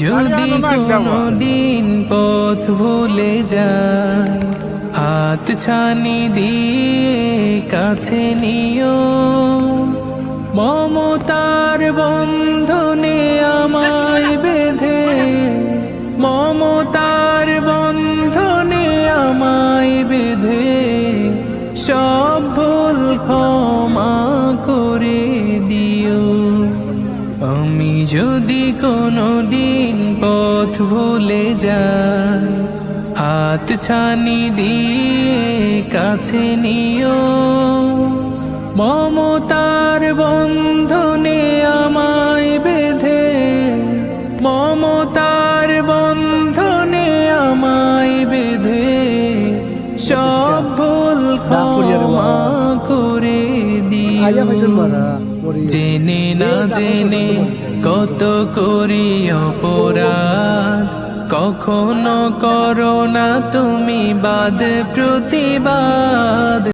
যদি কোনদিন পথ ভুলে যায়, হাত ছানি দিয়ে কাছে নিও। মমতার বন্ধনে আমায় বেঁধে, মমতার বন্ধনে আমায় বেঁধে, সব ভুল ক্ষমা করে দিও। আমি যদি কোনদিন পথ ভুলে যাই, হাত ছানি দিয়ে কাছে নিও। মমতার বন্ধনে আমায় বেঁধে, মমতার বন্ধনে আমায় বেঁধে, সব ভুল ক্ষমা করে দিও। জেনে না জেনে কত করি অপরাধ, কখনো করো না তুমি বাদ প্রতিবাদ।